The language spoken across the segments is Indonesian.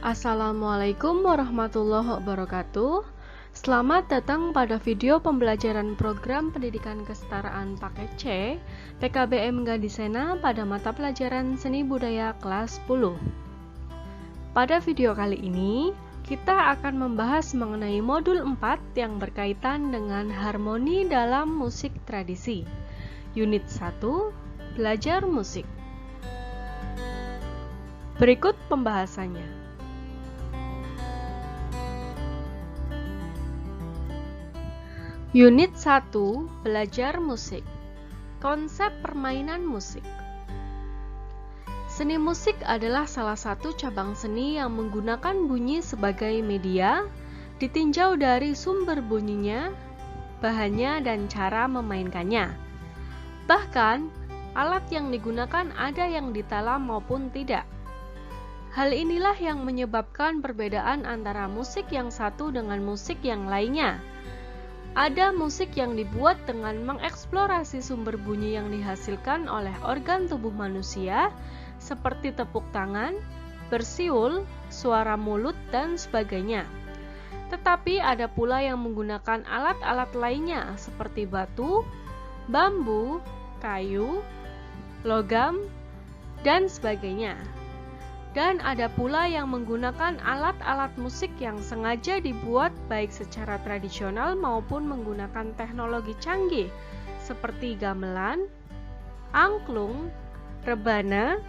Assalamualaikum warahmatullahi wabarakatuh. Selamat datang pada video pembelajaran program pendidikan kesetaraan paket C PKBM Gadisena pada mata pelajaran Seni Budaya kelas 10. Pada video kali ini, kita akan membahas mengenai modul 4 yang berkaitan dengan harmoni dalam musik tradisi. Unit 1, belajar musik. Berikut pembahasannya. Unit 1, belajar musik. Konsep permainan musik. Seni musik adalah salah satu cabang seni yang menggunakan bunyi sebagai media, ditinjau dari sumber bunyinya, bahannya, dan cara memainkannya. Bahkan, alat yang digunakan ada yang ditalam maupun tidak. Hal inilah yang menyebabkan perbedaan antara musik yang satu dengan musik yang lainnya. Ada musik yang dibuat dengan mengeksplorasi sumber bunyi yang dihasilkan oleh organ tubuh manusia, seperti tepuk tangan, bersiul, suara mulut, dan sebagainya. Tetapi ada pula yang menggunakan alat-alat lainnya seperti batu, bambu, kayu, logam, dan sebagainya. Dan ada pula yang menggunakan alat-alat musik yang sengaja dibuat baik secara tradisional maupun menggunakan teknologi canggih seperti gamelan, angklung, rebana,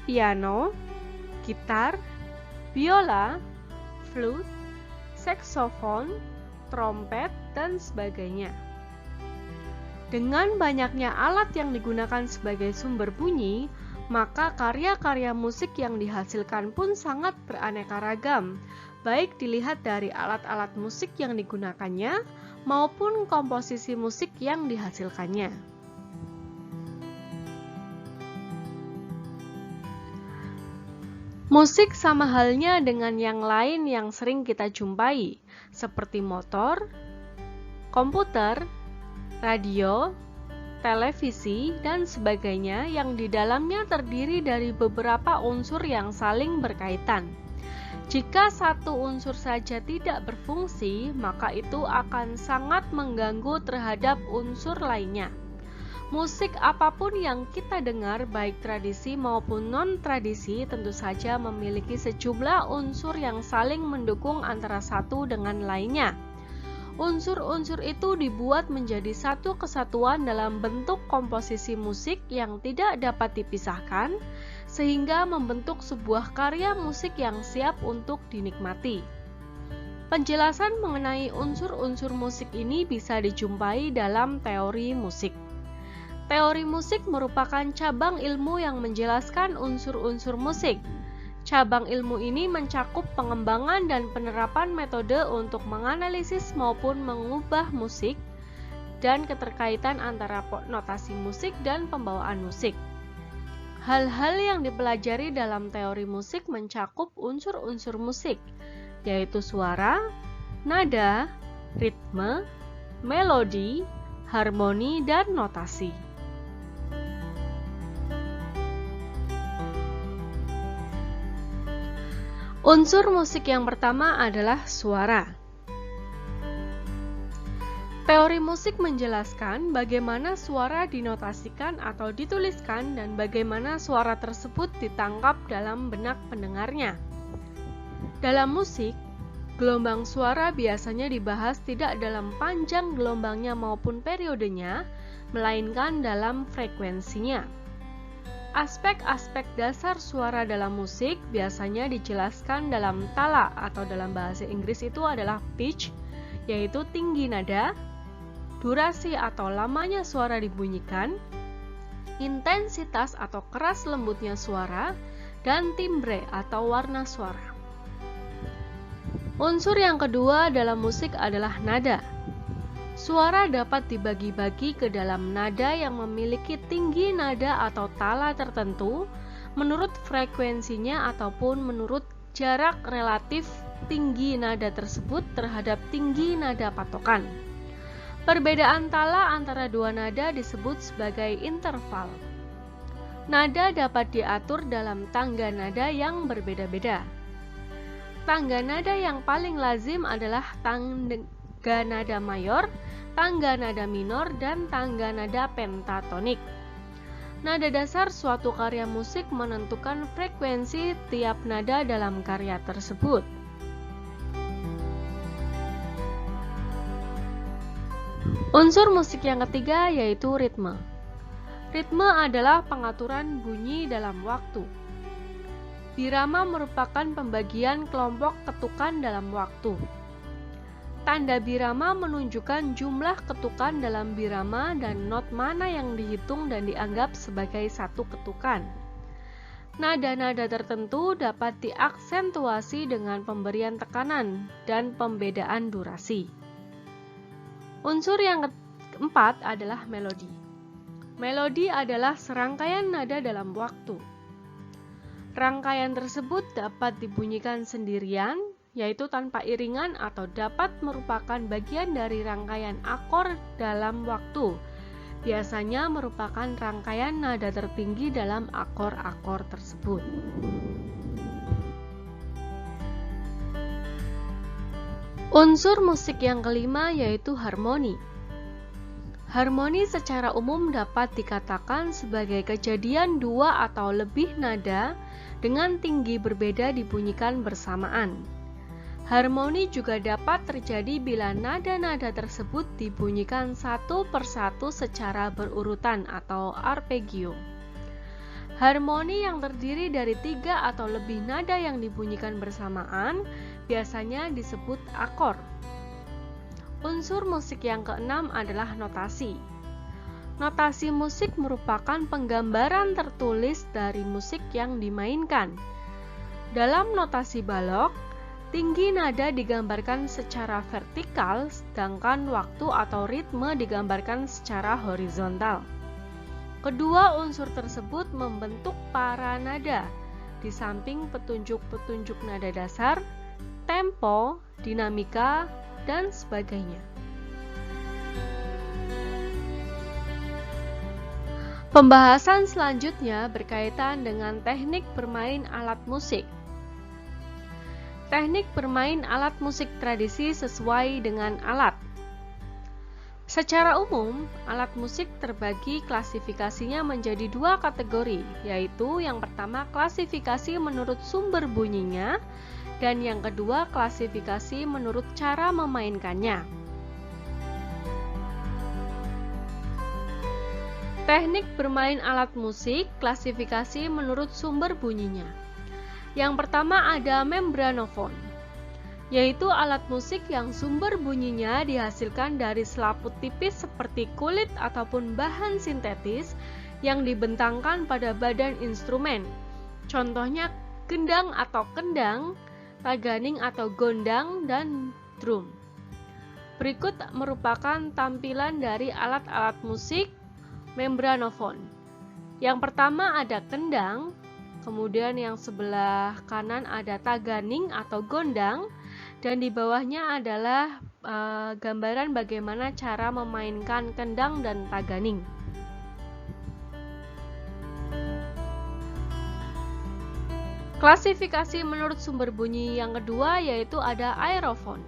piano, gitar, biola, flute, saksofon, trompet, dan sebagainya. Dengan banyaknya alat yang digunakan sebagai sumber bunyi, maka karya-karya musik yang dihasilkan pun sangat beraneka ragam, baik dilihat dari alat-alat musik yang digunakannya maupun komposisi musik yang dihasilkannya. Musik sama halnya dengan yang lain yang sering kita jumpai, seperti motor, komputer, radio, televisi, dan sebagainya yang di dalamnya terdiri dari beberapa unsur yang saling berkaitan. Jika satu unsur saja tidak berfungsi, maka itu akan sangat mengganggu terhadap unsur lainnya. Musik apapun yang kita dengar, baik tradisi maupun non-tradisi, tentu saja memiliki sejumlah unsur yang saling mendukung antara satu dengan lainnya. Unsur-unsur itu dibuat menjadi satu kesatuan dalam bentuk komposisi musik yang tidak dapat dipisahkan, sehingga membentuk sebuah karya musik yang siap untuk dinikmati. Penjelasan mengenai unsur-unsur musik ini bisa dijumpai dalam teori musik. Teori musik merupakan cabang ilmu yang menjelaskan unsur-unsur musik. Cabang ilmu ini mencakup pengembangan dan penerapan metode untuk menganalisis maupun mengubah musik dan keterkaitan antara notasi musik dan pembawaan musik. Hal-hal yang dipelajari dalam teori musik mencakup unsur-unsur musik, yaitu suara, nada, ritme, melodi, harmoni, dan notasi. Unsur musik yang pertama adalah suara. Teori musik menjelaskan bagaimana suara dinotasikan atau dituliskan dan bagaimana suara tersebut ditangkap dalam benak pendengarnya. Dalam musik, gelombang suara biasanya dibahas tidak dalam panjang gelombangnya maupun periodenya, melainkan dalam frekuensinya. Aspek-aspek dasar suara dalam musik biasanya dijelaskan dalam tala atau dalam bahasa Inggris itu adalah pitch, yaitu tinggi nada, durasi atau lamanya suara dibunyikan, intensitas atau keras lembutnya suara, dan timbre atau warna suara. Unsur yang kedua dalam musik adalah nada. Suara dapat dibagi-bagi ke dalam nada yang memiliki tinggi nada atau tala tertentu menurut frekuensinya ataupun menurut jarak relatif tinggi nada tersebut terhadap tinggi nada patokan. Perbedaan tala antara dua nada disebut sebagai interval. Nada dapat diatur dalam tangga nada yang berbeda-beda. Tangga nada yang paling lazim adalah tangga nada mayor, tangga nada minor, dan tangga nada pentatonik. Nada dasar suatu karya musik menentukan frekuensi tiap nada dalam karya tersebut. Unsur musik yang ketiga yaitu ritme. Ritme adalah pengaturan bunyi dalam waktu. Birama merupakan pembagian kelompok ketukan dalam waktu. Tanda birama menunjukkan jumlah ketukan dalam birama dan not mana yang dihitung dan dianggap sebagai satu ketukan. Nada-nada tertentu dapat diaksentuasi dengan pemberian tekanan dan pembedaan durasi. Unsur yang keempat adalah melodi. Melodi adalah serangkaian nada dalam waktu. Rangkaian tersebut dapat dibunyikan sendirian, yaitu tanpa iringan, atau dapat merupakan bagian dari rangkaian akor dalam waktu. Biasanya merupakan rangkaian nada tertinggi dalam akor-akor tersebut. Unsur musik yang kelima yaitu harmoni. Harmoni secara umum dapat dikatakan sebagai kejadian dua atau lebih nada dengan tinggi berbeda dibunyikan bersamaan. Harmoni juga dapat terjadi bila nada-nada tersebut dibunyikan satu persatu secara berurutan atau arpeggio. Harmoni yang terdiri dari 3 atau lebih nada yang dibunyikan bersamaan biasanya disebut akor. Unsur musik yang keenam adalah notasi. Notasi musik merupakan penggambaran tertulis dari musik yang dimainkan. Dalam notasi balok, tinggi nada digambarkan secara vertikal, sedangkan waktu atau ritme digambarkan secara horizontal. Kedua unsur tersebut membentuk para nada, di samping petunjuk-petunjuk nada dasar, tempo, dinamika, dan sebagainya. Pembahasan selanjutnya berkaitan dengan teknik bermain alat musik. Teknik bermain alat musik tradisi sesuai dengan alat. Secara umum, alat musik terbagi klasifikasinya menjadi 2 kategori, yaitu yang pertama klasifikasi menurut sumber bunyinya, dan yang kedua klasifikasi menurut cara memainkannya. Teknik bermain alat musik, klasifikasi menurut sumber bunyinya. Yang pertama ada membranofon, yaitu alat musik yang sumber bunyinya dihasilkan dari selaput tipis seperti kulit ataupun bahan sintetis yang dibentangkan pada badan instrumen. Contohnya gendang atau kendang, taganing atau gondang, dan drum. Berikut merupakan tampilan dari alat-alat musik membranofon. Yang pertama ada kendang, kemudian yang sebelah kanan ada taganing atau gondang, dan di bawahnya adalah gambaran bagaimana cara memainkan kendang dan taganing. Klasifikasi menurut sumber bunyi yang kedua yaitu ada aerofon.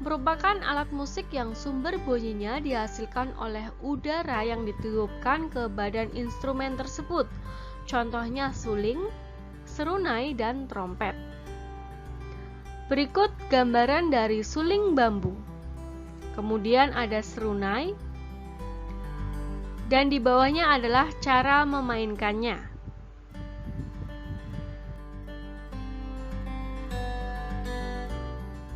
Merupakan alat musik yang sumber bunyinya dihasilkan oleh udara yang ditiupkan ke badan instrumen tersebut. Contohnya suling, serunai, dan trompet. Berikut gambaran dari suling bambu. Kemudian ada serunai, dan di bawahnya adalah cara memainkannya.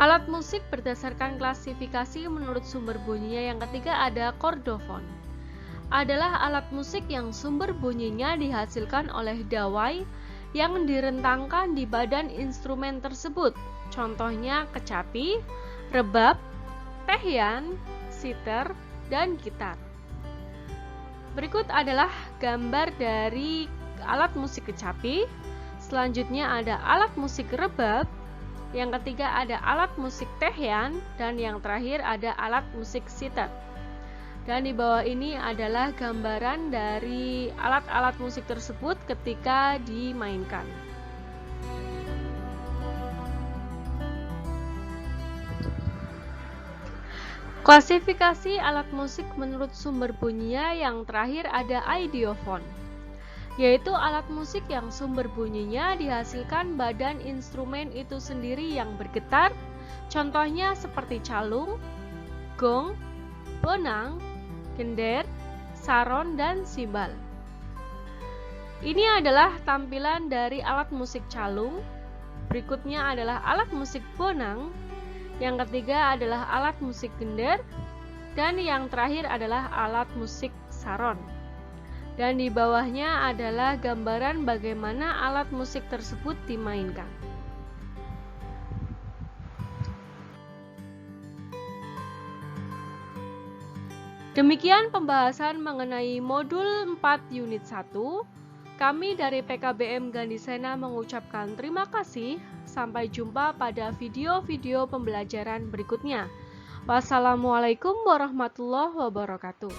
Alat musik berdasarkan klasifikasi menurut sumber bunyinya yang ketiga ada kordofon. Adalah alat musik yang sumber bunyinya dihasilkan oleh dawai yang direntangkan di badan instrumen tersebut. Contohnya kecapi, rebab, tehyan, sitar, dan gitar. Berikut adalah gambar dari alat musik kecapi. Selanjutnya ada alat musik rebab. Yang ketiga ada alat musik tehyan, dan yang terakhir ada alat musik sitar. Dan di bawah ini adalah gambaran dari alat-alat musik tersebut ketika dimainkan. Klasifikasi alat musik menurut sumber bunyinya yang terakhir ada ideophone, yaitu alat musik yang sumber bunyinya dihasilkan badan instrumen itu sendiri yang bergetar, contohnya seperti calung, gong, bonang, gender, saron, dan simbal. Ini adalah tampilan dari alat musik calung. Berikutnya adalah alat musik bonang. Yang ketiga adalah alat musik gender, dan yang terakhir adalah alat musik saron. Dan di bawahnya adalah gambaran bagaimana alat musik tersebut dimainkan. Demikian pembahasan mengenai modul 4 unit 1. Kami dari PKBM Gandhisena mengucapkan terima kasih. Sampai jumpa pada video-video pembelajaran berikutnya. Wassalamualaikum warahmatullahi wabarakatuh.